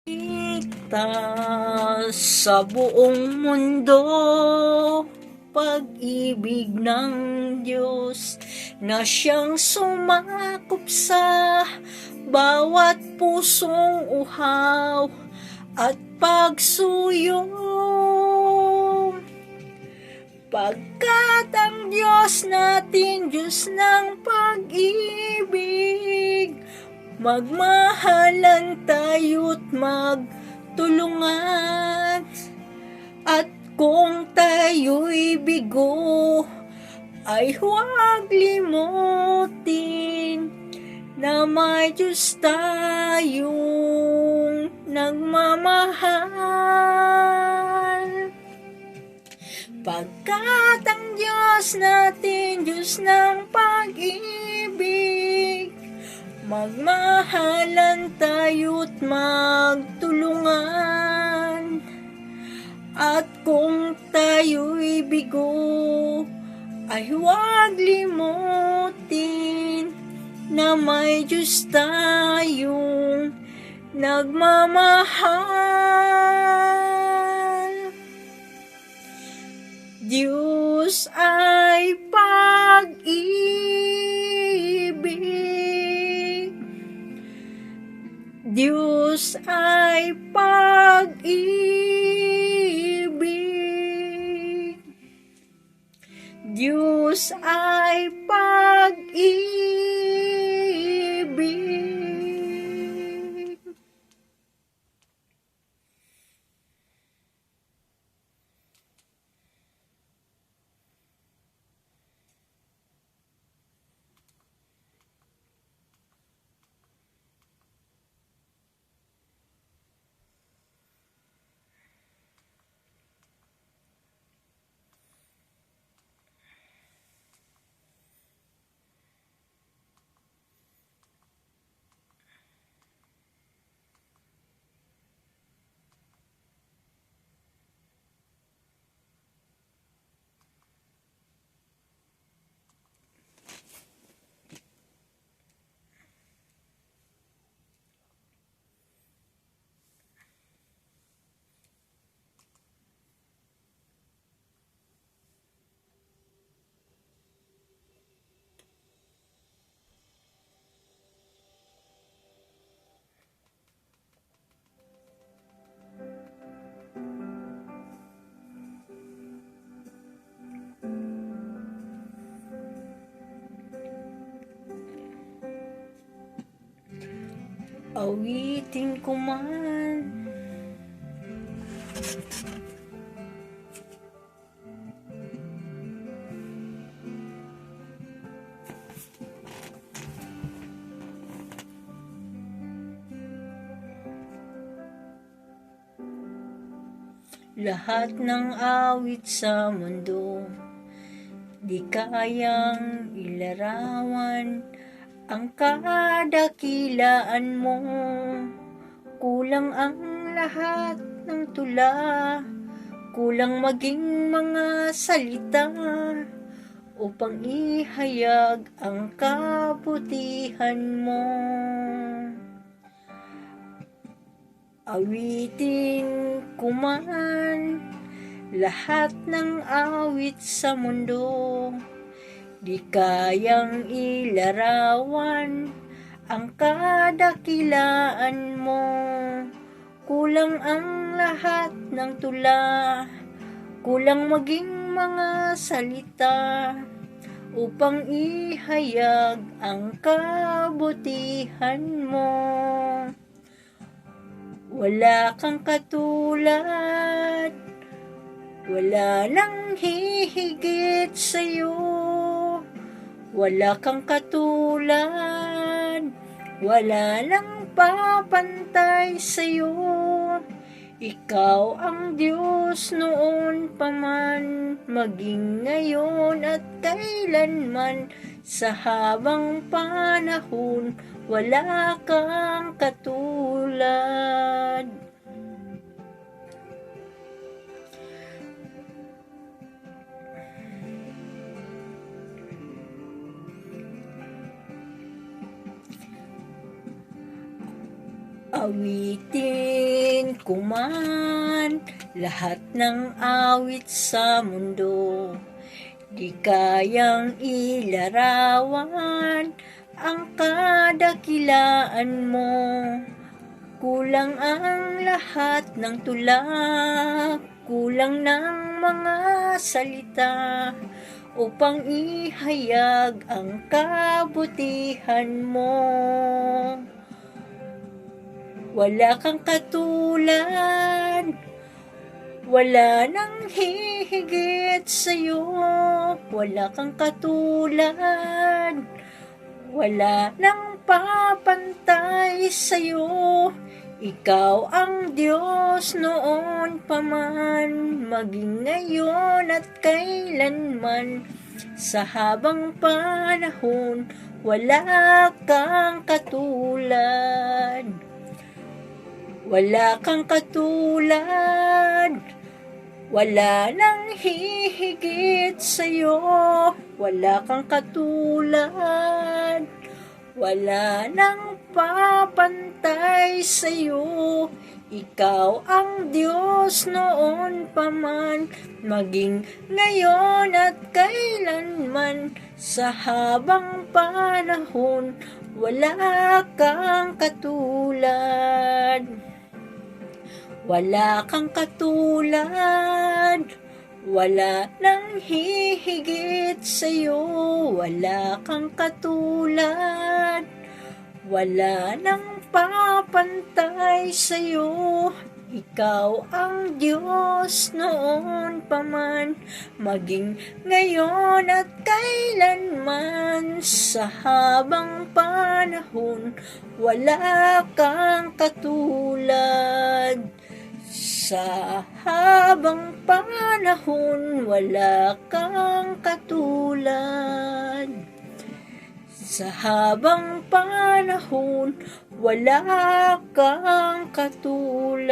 Kita sa buong mundo, pag-ibig ng Diyos na siyang sumakop sa bawat pusong uhaw at pagsuyo. Pagkat ang Diyos natin, Diyos ng pag-ibig, magmahalan tayo't magtulungan. At kung tayo'y bigo, ay huwag limutin na may Diyos tayong nagmamahal. Pagkat ang Diyos natin, Diyos ng pag-ibig, magmahalan tayo't magtulungan. At kung tayo'y bigo, ay huwag limutin na may Diyos tayong nagmamahal. Diyos ay pag-ibig. Diyos ay pag-ibig. Diyos ay pag-ibig. Awitin ko man lahat ng awit sa mundo, di kayang ilarawan ang kadakilaan mo. Kulang ang lahat ng tula, kulang maging mga salita upang ihayag ang kabutihan mo. Awitin ko man lahat ng awit sa mundo, di kayang ilarawan ang kadakilaan mo. Kulang ang lahat ng tula, kulang maging mga salita upang ihayag ang kabutihan mo. Wala kang katulad, wala nang hihigit sa'yo. Wala kang katulad, wala nang papantay sa'yo. Ikaw ang Diyos noon pa man, maging ngayon at kailanman. Sa habang panahon, wala kang katulad. Awitin ko man lahat ng awit sa mundo, di kayang ilarawan ang kadakilaan mo. Kulang ang lahat ng tula, kulang ng mga salita upang ihayag ang kabutihan mo. Wala kang katulad, wala nang hihigit sa'yo. Wala kang katulad, wala nang papantay sa'yo. Ikaw ang Diyos noon pa man, maging ngayon at kailanman. Sa habang panahon, wala kang katulad. Wala kang katulad, wala nang hihigit sa'yo. Wala kang katulad, wala nang papantay sa'yo. Ikaw ang Diyos noon pa man, maging ngayon at kailanman. Sa habang panahon, wala kang katulad. Wala kang katulad, wala nang hihigit sa'yo. Wala kang katulad, wala nang papantay sa'yo. Ikaw ang Diyos noon pa man, maging ngayon at kailanman. Sa habang panahon, wala kang katulad. Sa habang panahon, wala kang katulad. Sa habang panahon, wala kang katulad.